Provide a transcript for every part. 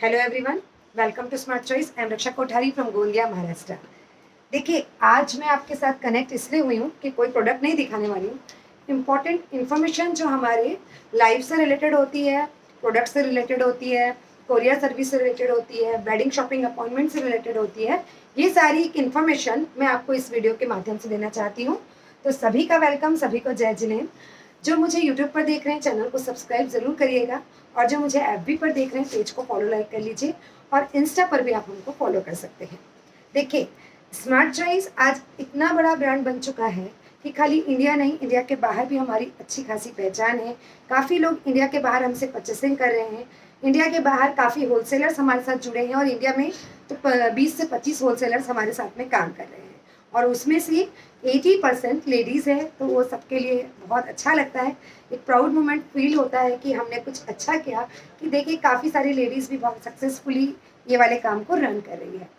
Hello everyone, welcome to smart choice. I am Raksha Kothari from Gondia, Maharashtra. देखिए, आज मैं आपके साथ कनेक्ट इसलिए हुई हूँ कि कोई प्रोडक्ट नहीं दिखाने वाली हूँ। इम्पॉर्टेंट इन्फॉर्मेशन जो हमारे लाइफ से रिलेटेड होती है, प्रोडक्ट से रिलेटेड होती है, कोरियर सर्विस से रिलेटेड होती है, वेडिंग शॉपिंग अपॉइंटमेंट से रिलेटेड होती है, ये सारी इन्फॉर्मेशन मैं आपको इस वीडियो के माध्यम से देना चाहती हूँ। तो सभी का वेलकम, सभी को जय जिनेंद्र। जो मुझे यूट्यूब पर देख रहे हैं, चैनल को सब्सक्राइब जरूर करिएगा, और जो मुझे एफबी पर देख रहे हैं, पेज को फॉलो लाइक कर लीजिए, और इंस्टा पर भी आप हमको फॉलो कर सकते हैं। देखिए, स्मार्ट चॉइस आज इतना बड़ा ब्रांड बन चुका है कि खाली इंडिया नहीं, इंडिया के बाहर भी हमारी अच्छी खासी पहचान है। काफ़ी लोग इंडिया के बाहर हमसे परचेसिंग कर रहे हैं। इंडिया के बाहर काफ़ी होलसेलर्स हमारे साथ जुड़े हैं, और इंडिया में तो 20 से 25 होलसेलर्स हमारे साथ में काम कर रहे हैं, और उसमें से 80% लेडीज़ है। तो वो सबके लिए बहुत अच्छा लगता है, एक प्राउड मोमेंट फील होता है कि हमने कुछ अच्छा किया, कि देखिए काफ़ी सारी लेडीज़ भी बहुत सक्सेसफुली ये वाले काम को रन कर रही है।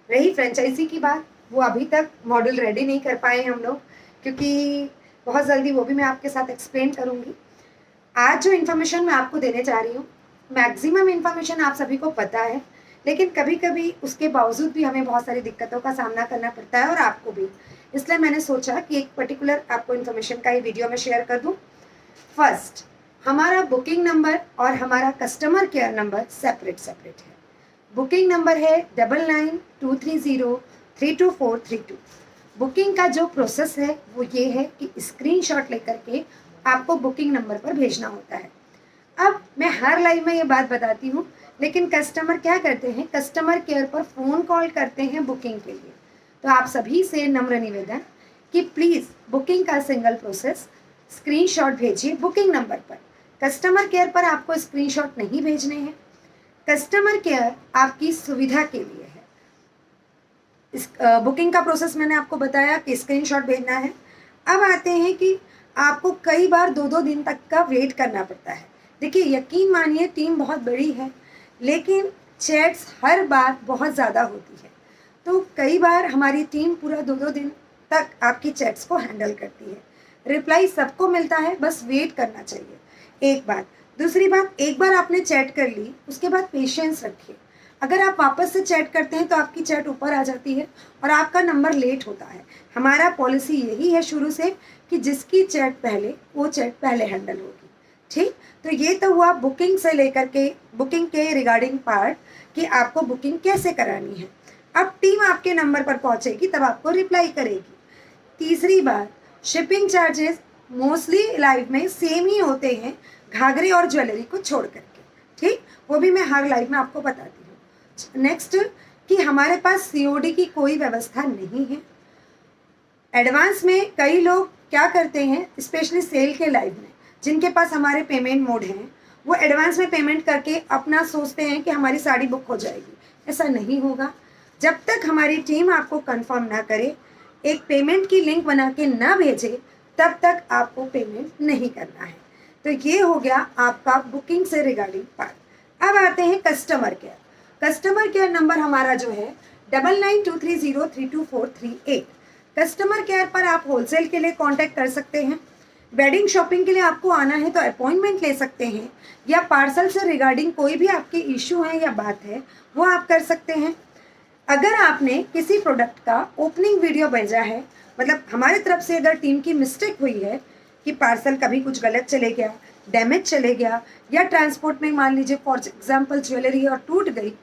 रही फ्रेंचाइजी की बात, वो अभी तक मॉडल रेडी नहीं कर पाए हम लोग, क्योंकि बहुत जल्दी वो भी मैं आपके साथ एक्सप्लेन करूँगी। आज जो इन्फॉर्मेशन मैं आपको देने जा रही हूँ, मैक्सिमम इन्फॉर्मेशन आप सभी को पता है, लेकिन कभी कभी उसके बावजूद भी हमें बहुत सारी दिक्कतों का सामना करना पड़ता है, और आपको भी। इसलिए मैंने सोचा कि एक पर्टिकुलर आपको इन्फॉर्मेशन का ही वीडियो में शेयर कर दूँ। फर्स्ट, हमारा बुकिंग नंबर और हमारा कस्टमर केयर नंबर सेपरेट है। बुकिंग नंबर है 9923032432। बुकिंग का जो प्रोसेस है वो ये है कि स्क्रीनशॉट लेकर के आपको बुकिंग नंबर पर भेजना होता है। अब मैं हर लाइव में ये बात बताती हूँ, लेकिन कस्टमर क्या करते हैं, कस्टमर केयर पर फ़ोन कॉल करते हैं बुकिंग के लिए। तो आप सभी से नम्र निवेदन कि प्लीज़ बुकिंग का सिंगल प्रोसेस स्क्रीनशॉट भेजिए बुकिंग नंबर पर। कस्टमर केयर पर आपको स्क्रीनशॉट नहीं भेजने हैं। कस्टमर केयर आपकी सुविधा के लिए है। इस बुकिंग का प्रोसेस मैंने आपको बताया कि स्क्रीनशॉट भेजना है। अब आते हैं कि आपको कई बार 2-2 दिन तक का वेट करना पड़ता है। देखिए, यकीन मानिए, टीम बहुत बड़ी है, लेकिन चैट्स हर बार बहुत ज़्यादा होती है। तो कई बार हमारी टीम पूरा 2-2 दिन तक आपकी चैट्स को हैंडल करती है। रिप्लाई सबको मिलता है, बस वेट करना चाहिए, एक बात। दूसरी बात, एक बार आपने चैट कर ली, उसके बाद पेशेंस रखिए। अगर आप वापस से चैट करते हैं तो आपकी चैट ऊपर आ जाती है और आपका नंबर लेट होता है। हमारा पॉलिसी यही है शुरू से कि जिसकी चैट पहले, वो चैट पहले हैंडल होगी। ठीक, तो ये तो हुआ बुकिंग से लेकर के, बुकिंग के रिगार्डिंग पार्ट, कि आपको बुकिंग कैसे करानी है। अब टीम आपके नंबर पर पहुंचेगी, तब आपको रिप्लाई करेगी। तीसरी बात, शिपिंग चार्जेस मोस्टली लाइव में सेम ही होते हैं, घाघरे और ज्वेलरी को छोड़ करके। ठीक, वो भी मैं हर लाइव में आपको बताती हूँ। नेक्स्ट, कि हमारे पास सीओडी की कोई व्यवस्था नहीं है। एडवांस में कई लोग क्या करते हैं, स्पेशली सेल के लाइव में, जिनके पास हमारे पेमेंट मोड हैं, वो एडवांस में पेमेंट करके अपना सोचते हैं कि हमारी साड़ी बुक हो जाएगी। ऐसा नहीं होगा। जब तक हमारी टीम आपको कंफर्म ना करे, एक पेमेंट की लिंक बना के ना भेजे, तब तक आपको पेमेंट नहीं करना है। तो ये हो गया आपका बुकिंग से रिगार्डिंग पार्ट। अब आते हैं customer care. Customer care number हमारा जो है 9923032438। कस्टमर केयर पर आप होलसेल के लिए कांटेक्ट कर सकते हैं। वेडिंग शॉपिंग के लिए आपको आना है तो अपॉइंटमेंट ले सकते हैं, या पार्सल से रिगार्डिंग कोई भी आपके इशू है या बात है, वो आप कर सकते हैं। अगर आपने किसी प्रोडक्ट का ओपनिंग वीडियो भेजा है, मतलब हमारी तरफ से अगर टीम की मिस्टेक हुई है कि पार्सल कभी कुछ गलत चले गया, डैमेज चले गया, या ट्रांसपोर्ट में मान लीजिए फॉर एग्जांपल ज्वेलरी और टूट गई,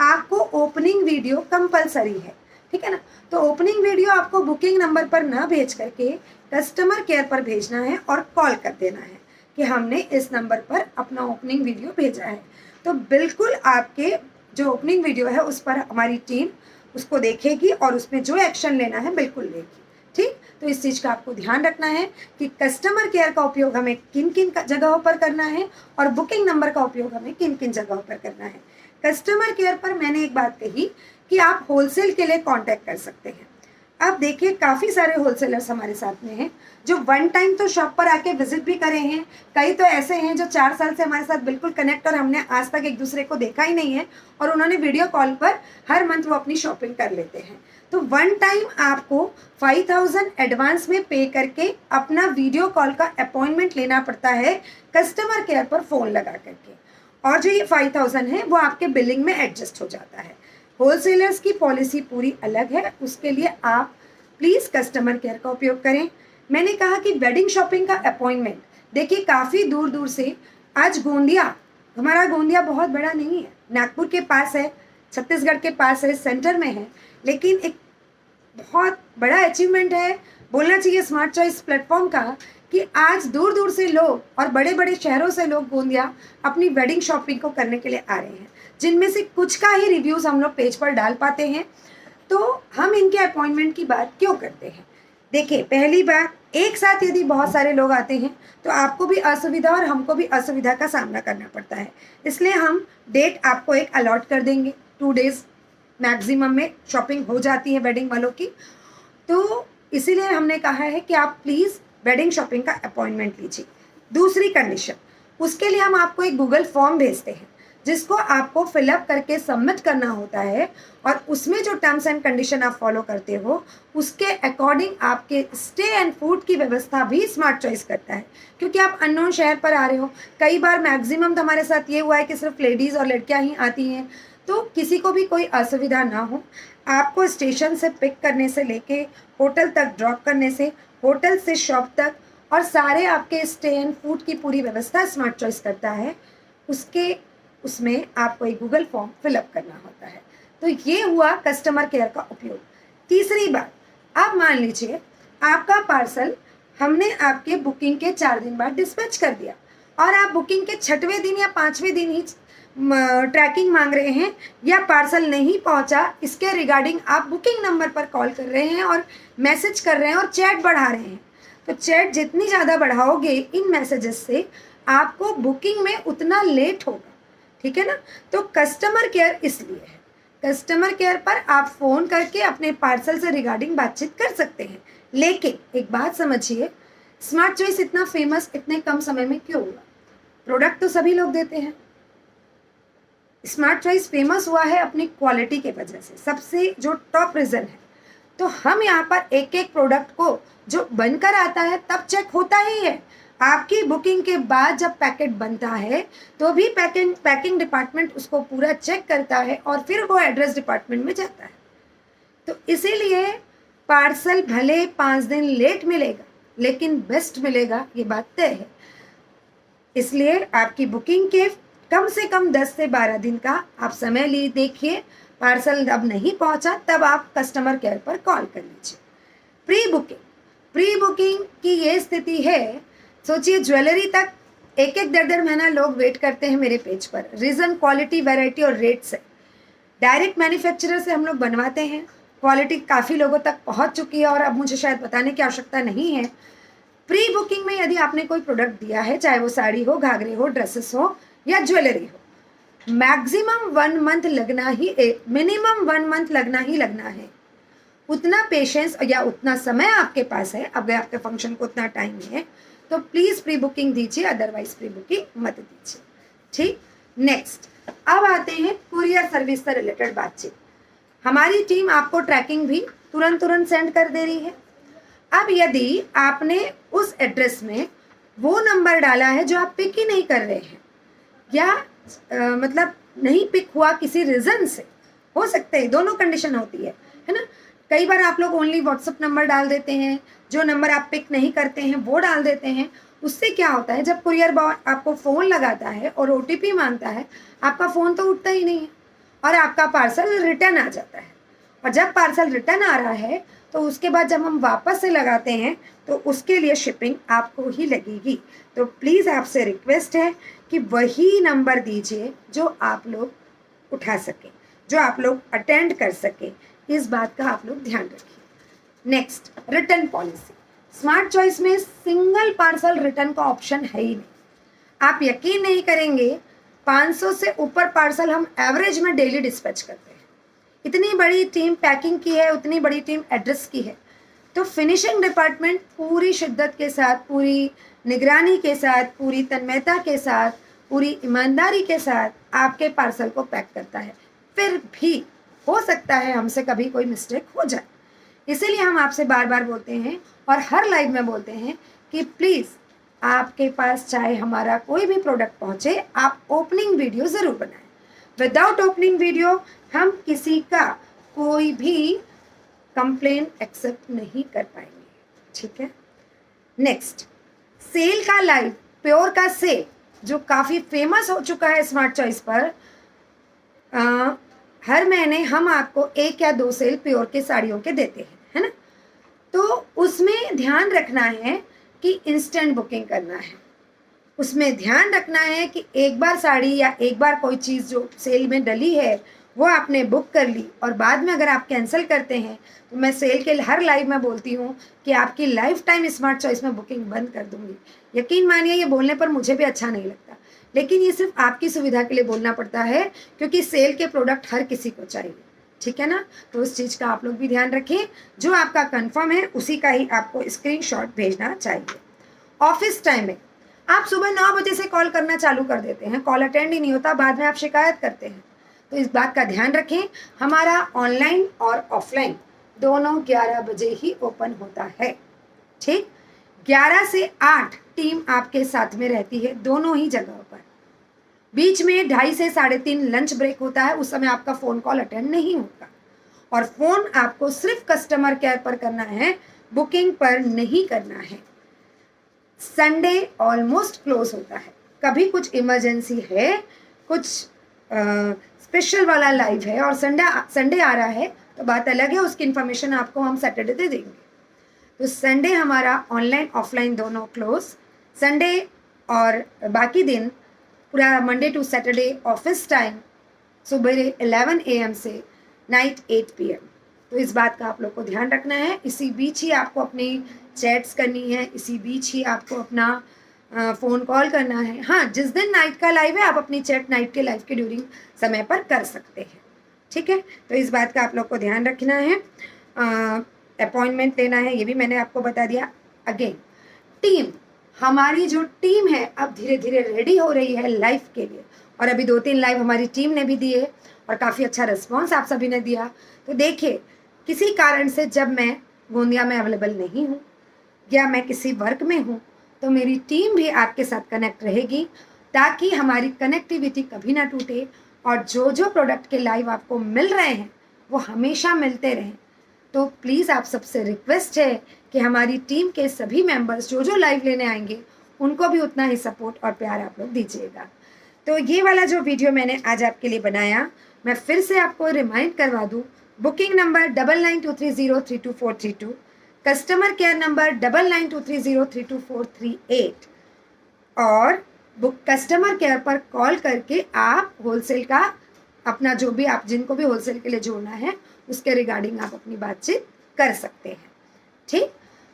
आपको ओपनिंग वीडियो कंपलसरी है। ठीक है ना। तो ओपनिंग वीडियो आपको बुकिंग नंबर पर ना भेज करके कस्टमर केयर पर भेजना है और कॉल कर देना है कि हमने इस नंबर पर अपना ओपनिंग वीडियो भेजा है। तो बिल्कुल आपके जो ओपनिंग वीडियो है उस पर हमारी टीम उसको देखेगी और उसमें जो एक्शन लेना है बिल्कुल लेगी। ठीक, तो इस चीज़ का आपको ध्यान रखना है कि कस्टमर केयर का उपयोग हमें किन किन जगहों पर करना है, और बुकिंग नंबर का उपयोग हमें किन किन जगहों पर करना है। कस्टमर केयर पर मैंने एक बात कही कि आप होलसेल के लिए कांटेक्ट कर सकते हैं। अब देखिए, काफ़ी सारे होलसेलर्स हमारे साथ में हैं जो वन टाइम तो शॉप पर आके विजिट भी करे हैं। कई तो ऐसे हैं जो 4 साल से हमारे साथ बिल्कुल कनेक्ट, और हमने आज तक एक दूसरे को देखा ही नहीं है, और उन्होंने वीडियो कॉल पर हर मंथ वो अपनी शॉपिंग कर लेते हैं। तो वन टाइम आपको 5000 एडवांस में पे करके अपना वीडियो कॉल का अपॉइंटमेंट लेना पड़ता है कस्टमर केयर पर फ़ोन लगा करके। और जो ये 5000 है वो आपके बिलिंग में एडजस्ट हो जाता है। होलसेलर्स की पॉलिसी पूरी अलग है, उसके लिए आप प्लीज़ कस्टमर केयर का उपयोग करें। मैंने कहा कि वेडिंग शॉपिंग का अपॉइंटमेंट, देखिए काफ़ी दूर दूर से, आज गोंदिया, हमारा गोंदिया बहुत बड़ा नहीं है, नागपुर के पास है, छत्तीसगढ़ के पास है, सेंटर में है, लेकिन एक बहुत बड़ा अचीवमेंट है, बोलना चाहिए स्मार्ट चॉइस प्लेटफॉर्म का, कि आज दूर दूर से लोग और बड़े बड़े शहरों से लोग गोंदिया अपनी वेडिंग शॉपिंग को करने के लिए आ रहे हैं, जिनमें से कुछ का ही रिव्यूज़ हम लोग पेज पर डाल पाते हैं। तो हम इनके अपॉइंटमेंट की बात क्यों करते हैं? देखिए, पहली बात, एक साथ यदि बहुत सारे लोग आते हैं तो आपको भी असुविधा और हमको भी असुविधा का सामना करना पड़ता है, इसलिए हम डेट आपको एक अलॉट कर देंगे, 2 डेज़ मैक्सिमम में शॉपिंग हो जाती है वेडिंग वालों की। तो इसीलिए हमने कहा है कि आप प्लीज़ वेडिंग शॉपिंग का अपॉइंटमेंट लीजिए। दूसरी कंडीशन, उसके लिए हम आपको एक गूगल फॉर्म भेजते हैं, जिसको आपको फिलअप करके सबमिट करना होता है, और उसमें जो टर्म्स एंड कंडीशन आप फॉलो करते हो उसके अकॉर्डिंग आपके स्टे एंड फूड की व्यवस्था भी स्मार्ट चॉइस करता है, क्योंकि आप अननोन शहर पर आ रहे हो। कई बार मैक्सिमम तो हमारे साथ ये हुआ है कि सिर्फ लेडीज़ और लड़कियां ही आती हैं, तो किसी को भी कोई असुविधा ना हो, आपको स्टेशन से पिक करने से लेके होटल तक ड्रॉप करने से, होटल से शॉप तक, और सारे आपके स्टे एंड फूड की पूरी व्यवस्था स्मार्ट चॉइस करता है। उसमें आपको एक गूगल फॉर्म फिलअप करना होता है। तो ये हुआ कस्टमर केयर का उपयोग। तीसरी बात, आप मान लीजिए आपका पार्सल हमने आपके बुकिंग के 4 दिन बाद डिस्पैच कर दिया, और आप बुकिंग के 6वें दिन या 5वें दिन ही ट्रैकिंग मांग रहे हैं, या पार्सल नहीं पहुंचा, इसके रिगार्डिंग आप बुकिंग नंबर पर कॉल कर रहे हैं और मैसेज कर रहे हैं और चैट बढ़ा रहे हैं। तो चैट जितनी ज़्यादा बढ़ाओगे इन मैसेजेस से, आपको बुकिंग में उतना लेट होगा, ठीक है ना। तो कस्टमर केयर इसलिए है, कस्टमर केयर पर आप फ़ोन करके अपने पार्सल से रिगार्डिंग बातचीत कर सकते हैं। लेकिन एक बात समझिए, स्मार्ट चॉइस इतना फेमस इतने कम समय में क्यों हुआ? प्रोडक्ट तो सभी लोग देते हैं। स्मार्ट चॉइस फेमस हुआ है अपनी क्वालिटी के वजह से, सबसे जो टॉप रीज़न है। तो हम यहाँ पर एक एक प्रोडक्ट को जो बनकर आता है तब चेक होता ही है, आपकी बुकिंग के बाद जब पैकेट बनता है तो भी पैकिंग डिपार्टमेंट उसको पूरा चेक करता है और फिर वो एड्रेस डिपार्टमेंट में जाता है। तो इसीलिए पार्सल भले 5 दिन लेट मिलेगा, लेकिन बेस्ट मिलेगा, ये बात तय है। इसलिए आपकी बुकिंग के कम से कम 10 से 12 दिन का आप समय देखिए, पार्सल अब नहीं पहुंचा तब आप कस्टमर केयर पर कॉल कर लीजिए। प्री बुकिंग की ये स्थिति है, सोचिए ज्वेलरी तक एक 1.5 महीना लोग वेट करते हैं मेरे पेज पर। रीज़न क्वालिटी, वैरायटी और रेट से। डायरेक्ट मैन्युफैक्चरर से हम लोग बनवाते हैं, क्वालिटी काफ़ी लोगों तक पहुंच चुकी है और अब मुझे शायद बताने की आवश्यकता नहीं है। प्री बुकिंग में यदि आपने कोई प्रोडक्ट दिया है, चाहे वो साड़ी हो, घाघरे हो, ड्रेसेस हो या ज्वेलरी हो, मैक्सिमम 1 मंथ लगना ही, मिनिमम 1 मंथ लगना है। उतना पेशेंस या उतना समय आपके पास है, अगर आपके फंक्शन को उतना टाइम है तो प्लीज़ प्री बुकिंग दीजिए, अदरवाइज प्री बुकिंग मत दीजिए, ठीक। नेक्स्ट, अब आते हैं कुरियर सर्विस से रिलेटेड बातचीत। हमारी टीम आपको ट्रैकिंग भी तुरंत सेंड कर दे रही है। अब यदि आपने उस एड्रेस में वो नंबर डाला है जो आप पिक ही नहीं कर रहे हैं, या मतलब नहीं पिक हुआ किसी रीज़न से, हो सकते हैं, दोनों कंडीशन होती है ना। कई बार आप लोग ओनली व्हाट्सअप नंबर डाल देते हैं, जो नंबर आप पिक नहीं करते हैं वो डाल देते हैं। उससे क्या होता है, जब कुरियर बॉय आपको फ़ोन लगाता है और OTP मांगता है, आपका फ़ोन तो उठता ही नहीं है और आपका पार्सल रिटर्न आ जाता है। और जब पार्सल रिटर्न आ रहा है तो उसके बाद जब हम वापस से लगाते हैं तो उसके लिए शिपिंग आपको ही लगेगी। तो प्लीज़ आपसे रिक्वेस्ट है कि वही नंबर दीजिए जो आप लोग उठा सकें, जो आप लोग अटेंड कर सकें। इस बात का आप लोग ध्यान रखिए। Next, return policy. Smart choice में सिंगल पार्सल रिटर्न का ऑप्शन है ही नहीं। आप यकीन नहीं करेंगे, 500 से ऊपर पार्सल हम एवरेज में डेली डिस्पैच करते हैं। इतनी बड़ी टीम पैकिंग की है, उतनी बड़ी टीम एड्रेस की है। तो फिनिशिंग डिपार्टमेंट पूरी शिद्दत के साथ, पूरी निगरानी के साथ, पूरी तन्मयता के साथ, पूरी ईमानदारी के साथ आपके पार्सल को पैक करता है। फिर भी हो सकता है हमसे कभी कोई मिस्टेक हो जाए, इसीलिए हम आपसे बार बार बोलते हैं और हर लाइव में बोलते हैं कि प्लीज़ आपके पास चाहे हमारा कोई भी प्रोडक्ट पहुंचे, आप ओपनिंग वीडियो ज़रूर बनाएं। विदाउट ओपनिंग वीडियो हम किसी का कोई भी कंप्लेन एक्सेप्ट नहीं कर पाएंगे, ठीक है। नेक्स्ट, सेल का लाइव, प्योर का सेल जो काफ़ी फेमस हो चुका है स्मार्ट चॉइस पर। हर महीने हम आपको 1 या 2 सेल प्योर के साड़ियों के देते हैं, है ना। तो उसमें ध्यान रखना है कि इंस्टेंट बुकिंग करना है। उसमें ध्यान रखना है कि एक बार साड़ी या एक बार कोई चीज़ जो सेल में डली है वो आपने बुक कर ली और बाद में अगर आप कैंसिल करते हैं तो मैं सेल के हर लाइव में बोलती हूँ कि आपकी लाइफ टाइम स्मार्ट चॉइस में बुकिंग बंद कर दूँगी। यकीन मानिए, ये बोलने पर मुझे भी अच्छा नहीं लगता, लेकिन ये सिर्फ आपकी सुविधा के लिए बोलना पड़ता है, क्योंकि सेल के प्रोडक्ट हर किसी को चाहिए, ठीक है ना। तो उस चीज़ का आप लोग भी ध्यान रखें, जो आपका कंफर्म है उसी का ही आपको स्क्रीनशॉट भेजना चाहिए। ऑफिस टाइम में आप सुबह 9 बजे से कॉल करना चालू कर देते हैं, कॉल अटेंड ही नहीं होता, बाद में आप शिकायत करते हैं। तो इस बात का ध्यान रखें, हमारा ऑनलाइन और ऑफलाइन दोनों 11 बजे ही ओपन होता है, ठीक। 11 से 8 टीम आपके साथ में रहती है दोनों ही जगहों पर। बीच में 2:30 से 3:30 लंच ब्रेक होता है, उस समय आपका फ़ोन कॉल अटेंड नहीं होता और फ़ोन आपको सिर्फ कस्टमर केयर पर करना है, बुकिंग पर नहीं करना है। संडे ऑलमोस्ट क्लोज होता है, कभी कुछ इमरजेंसी है, कुछ स्पेशल वाला लाइव है और संडे आ रहा है तो बात अलग है, उसकी इन्फॉर्मेशन आपको हम सैटरडे दे देंगे। तो संडे हमारा ऑनलाइन ऑफलाइन दोनों क्लोज, संडे और बाकी दिन पूरा Monday to Saturday office time सुबह 11 AM से नाइट 8 PM। तो इस बात का आप लोग को ध्यान रखना है। इसी बीच ही आपको अपनी चैट्स करनी है, इसी बीच ही आपको अपना फ़ोन कॉल करना है। हाँ, जिस दिन नाइट का लाइव है आप अपनी चैट नाइट के लाइव के ड्यूरिंग समय पर कर सकते हैं, ठीक है। तो इस बात का आप लोग को ध्यान रखना है। अपॉइंटमेंट लेना है, ये भी मैंने आपको बता दिया। अगेन, टीम, हमारी जो टीम है अब धीरे धीरे रेडी हो रही है लाइव के लिए, और अभी 2-3 लाइव हमारी टीम ने भी दिए और काफ़ी अच्छा रिस्पॉन्स आप सभी ने दिया। तो देखिए, किसी कारण से जब मैं गोंदिया में अवेलेबल नहीं हूँ या मैं किसी वर्क में हूँ तो मेरी टीम भी आपके साथ कनेक्ट रहेगी, ताकि हमारी कनेक्टिविटी कभी ना टूटे और जो जो प्रोडक्ट के लाइव आपको मिल रहे हैं वो हमेशा मिलते रहें। तो प्लीज़ आप सबसे रिक्वेस्ट है कि हमारी टीम के सभी मेंबर्स जो जो लाइव लेने आएंगे उनको भी उतना ही सपोर्ट और प्यार आप लोग दीजिएगा। तो ये वाला जो वीडियो मैंने आज आपके लिए बनाया, मैं फिर से आपको रिमाइंड करवा दूँ, booking number 9923032432, customer care number 9923032438 और बुक कस्टमर केयर पर कॉल करके आप होलसेल का अपना जो भी आप जिनको भी होलसेल के लिए जोड़ना है उसके रिगार्डिंग आप अपनी बातचीत कर सकते हैं, ठीक।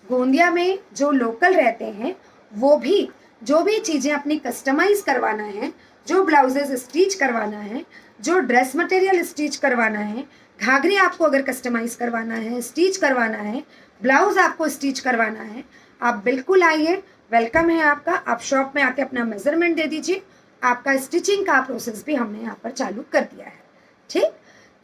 गोंदिया में जो लोकल रहते हैं वो भी जो भी चीज़ें अपनी कस्टमाइज़ करवाना है, जो ब्लाउजेज स्टिच करवाना है, जो ड्रेस मटेरियल स्टिच करवाना है, घाघरे आपको अगर कस्टमाइज़ करवाना है, स्टिच करवाना है, ब्लाउज़ आपको स्टिच करवाना है, आप बिल्कुल आइए, वेलकम है आपका। आप शॉप में आके अपना मेज़रमेंट दे दीजिए, आपका स्टिचिंग का प्रोसेस भी हमने यहाँ पर चालू कर दिया है, ठीक।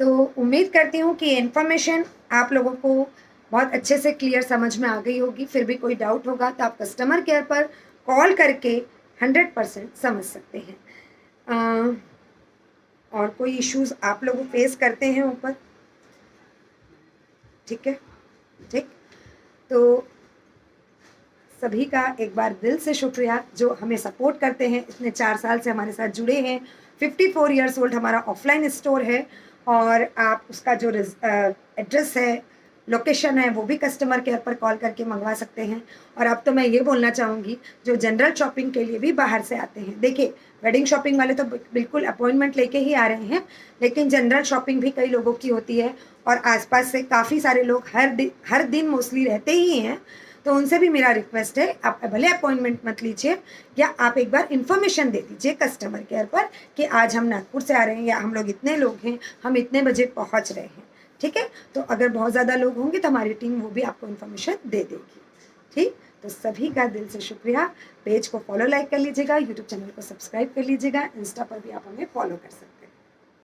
तो उम्मीद करती हूँ कि ये इन्फॉर्मेशन आप लोगों को बहुत अच्छे से क्लियर समझ में आ गई होगी। फिर भी कोई डाउट होगा तो आप कस्टमर केयर पर कॉल करके 100% समझ सकते हैं। और कोई इश्यूज़ आप लोग फेस करते हैं ऊपर, ठीक है, ठीक। तो सभी का एक बार दिल से शुक्रिया जो हमें सपोर्ट करते हैं, इतने 4 साल से हमारे साथ जुड़े हैं। 54 ईयर्स ओल्ड हमारा ऑफलाइन स्टोर है और आप उसका जो एड्रेस है, लोकेशन है, वो भी कस्टमर केयर पर कॉल करके मंगवा सकते हैं। और अब तो मैं ये बोलना चाहूँगी, जो जनरल शॉपिंग के लिए भी बाहर से आते हैं, देखिए वेडिंग शॉपिंग वाले तो बिल्कुल अपॉइंटमेंट लेके ही आ रहे हैं, लेकिन जनरल शॉपिंग भी कई लोगों की होती है और आसपास से काफ़ी सारे लोग हर दिन मोस्टली रहते ही हैं। तो उनसे भी मेरा रिक्वेस्ट है, आप भले अपॉइंटमेंट मत लीजिए या आप एक बार इन्फॉर्मेशन दे दीजिए कस्टमर केयर पर कि आज हम नागपुर से आ रहे हैं या हम लोग इतने लोग हैं, हम इतने बजे पहुंच रहे हैं, ठीक है। तो अगर बहुत ज़्यादा लोग होंगे तो हमारी टीम वो भी आपको इन्फॉर्मेशन दे देगी, ठीक। तो सभी का दिल से शुक्रिया। पेज को फॉलो लाइक कर लीजिएगा, यूट्यूब चैनल को सब्सक्राइब कर लीजिएगा, इंस्टा पर भी आप हमें फॉलो कर सकते हैं।